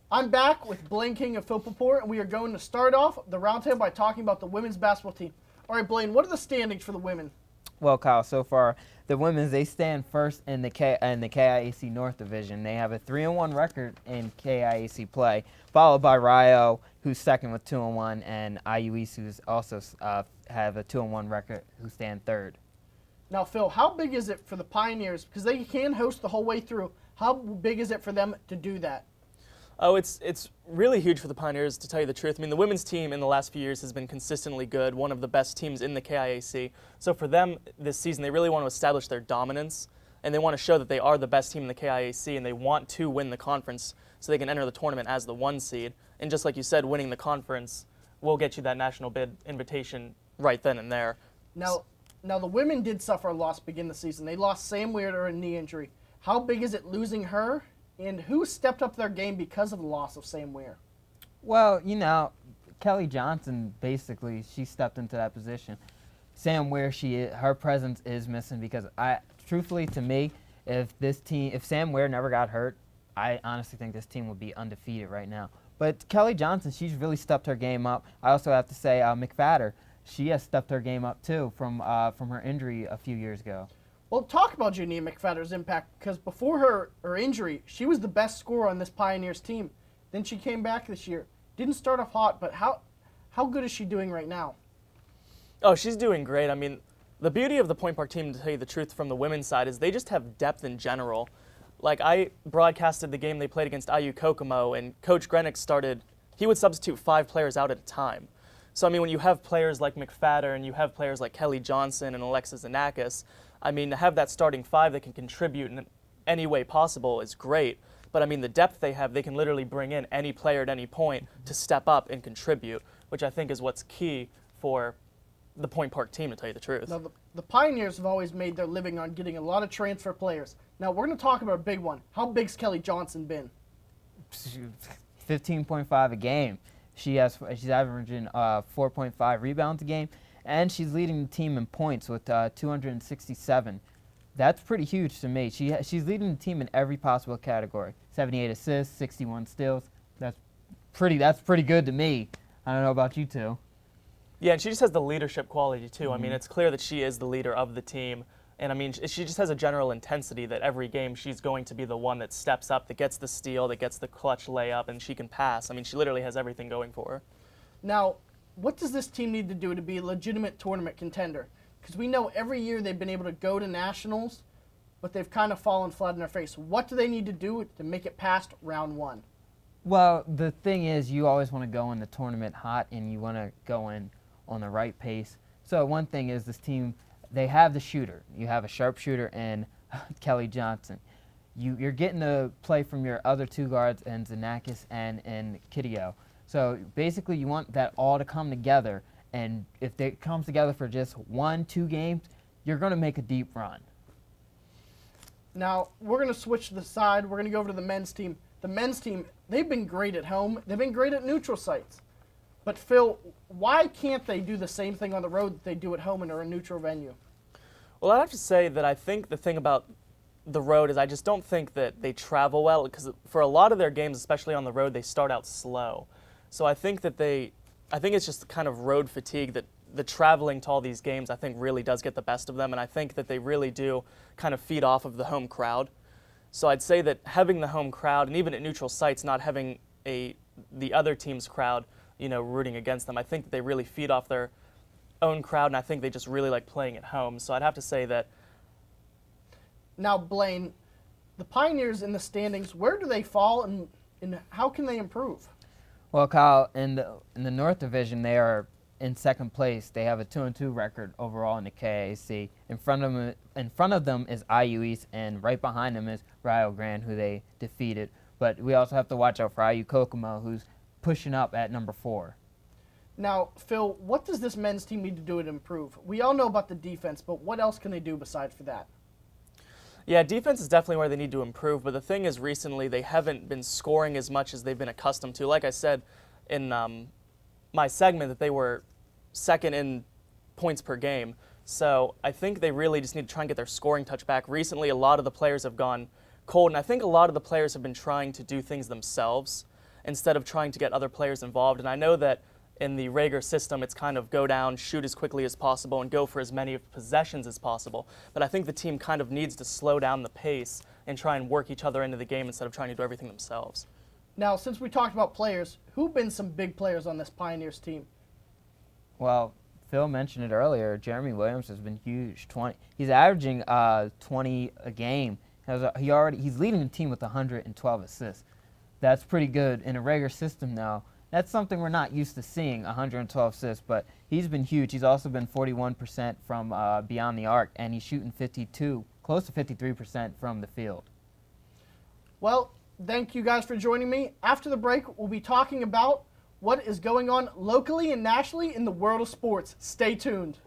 I'm back with Blaine King of Phil Purport, and we are going to start off the roundtable by talking about the women's basketball team. All right, Blaine, what are the standings for the women? Well, Kyle, so far the women's they stand first in the KIAC North Division. They have a 3-1 record in KIAC play, followed by Rio, who's second with 2-1, and IU East, who's also have a 2-1 record, who stand third. Now, Phil, how big is it for the Pioneers? Because they can host the whole way through. How big is it for them to do that? Oh, it's really huge for the Pioneers, to tell you the truth. I mean, the women's team in the last few years has been consistently good, one of the best teams in the KIAC. So for them this season, they really want to establish their dominance, and they want to show that they are the best team in the KIAC, and they want to win the conference so they can enter the tournament as the 1 seed. And just like you said, winning the conference will get you that national bid invitation right then and there. Now the women did suffer a loss to begin the season. They lost Sam Weir to a knee injury. How big is it losing her? And who stepped up their game because of the loss of Sam Weir? Well, Kelly Johnson, basically, she stepped into that position. Sam Weir, her presence is missing because truthfully to me, if Sam Weir never got hurt, I honestly think this team would be undefeated right now. But Kelly Johnson, she's really stepped her game up. I also have to say McFadder, she has stepped her game up too from her injury a few years ago. Well, talk about Jania McFadder's impact, because before her injury, she was the best scorer on this Pioneers team. Then she came back this year. Didn't start off hot, but how good is she doing right now? Oh, she's doing great. I mean, the beauty of the Point Park team, to tell you the truth, from the women's side is they just have depth in general. Like, I broadcasted the game they played against IU Kokomo, and Coach Grenick he would substitute 5 players out at a time. So, I mean, when you have players like McFadder and you have players like Kelly Johnson and Alexis Zanakis, I mean, to have that starting 5 that can contribute in any way possible is great. But, I mean, the depth they have, they can literally bring in any player at any point to step up and contribute, which I think is what's key for the Point Park team, to tell you the truth. Now, the Pioneers have always made their living on getting a lot of transfer players. Now, we're going to talk about a big one. How big's Kelly Johnson been? 15.5 a game. She's averaging 4.5 rebounds a game, and she's leading the team in points with 267. That's pretty huge to me. She's leading the team in every possible category. 78 assists, 61 steals. That's pretty good to me. I don't know about you two. Yeah, and she just has the leadership quality too. I mean, it's clear that she is the leader of the team. And I mean, she just has a general intensity that every game she's going to be the one that steps up, that gets the steal, that gets the clutch layup, and she can pass. I mean, she literally has everything going for her. Now, what does this team need to do to be a legitimate tournament contender? Because we know every year they've been able to go to nationals, but they've kind of fallen flat on their face. What do they need to do to make it past round 1? Well, the thing is, you always want to go in the tournament hot, and you want to go in on the right pace. So one thing is this team, they have the shooter. You have a sharpshooter and Kelly Johnson. You're getting the play from your other 2 guards, and Zanakis and Kiddio. So basically you want that all to come together, and if it comes together for just 1-2 games, you're going to make a deep run. Now, we're going to switch to the side. We're going to go over to the men's team. The men's team, they've been great at home. They've been great at neutral sites. But, Phil, why can't they do the same thing on the road that they do at home in a neutral venue? Well, I'd have to say that I think the thing about the road is I just don't think that they travel well, because for a lot of their games, especially on the road, they start out slow. So I think it's just kind of road fatigue that the traveling to all these games, I think, really does get the best of them, and I think that they really do kind of feed off of the home crowd. So I'd say that having the home crowd, and even at neutral sites, not having the other team's crowd, rooting against them, I think that they really feed off their own crowd, and I think they just really like playing at home. So I'd have to say that. Now, Blaine, the Pioneers in the standings, where do they fall, and how can they improve? Well, Kyle, in the North Division, they are in second place. They have a 2-2 record overall in the KIAC. In front of them is IU East, and right behind them is Rio Grande, who they defeated. But we also have to watch out for IU Kokomo, who's pushing up at number 4. Now, Phil, what does this men's team need to do to improve? We all know about the defense, but what else can they do besides for that? Yeah, defense is definitely where they need to improve, but the thing is recently they haven't been scoring as much as they've been accustomed to. Like I said in my segment, that they were second in points per game. So I think they really just need to try and get their scoring touch back. Recently, a lot of the players have gone cold, and I think a lot of the players have been trying to do things themselves. instead of trying to get other players involved. And I know that in the Rager system, it's kind of go down, shoot as quickly as possible, and go for as many possessions as possible. But I think the team kind of needs to slow down the pace and try and work each other into the game instead of trying to do everything themselves. Now, since we talked about players, who've been some big players on this Pioneers team? Well, Phil mentioned it earlier. Jeremy Williams has been huge. He's averaging 20 a game. He's leading the team with 112 assists. That's pretty good in a Rager system now. That's something we're not used to seeing, 112 assists, but he's been huge. He's also been 41% from beyond the arc, and he's shooting 52, close to 53% from the field. Well, thank you guys for joining me. After the break, we'll be talking about what is going on locally and nationally in the world of sports. Stay tuned.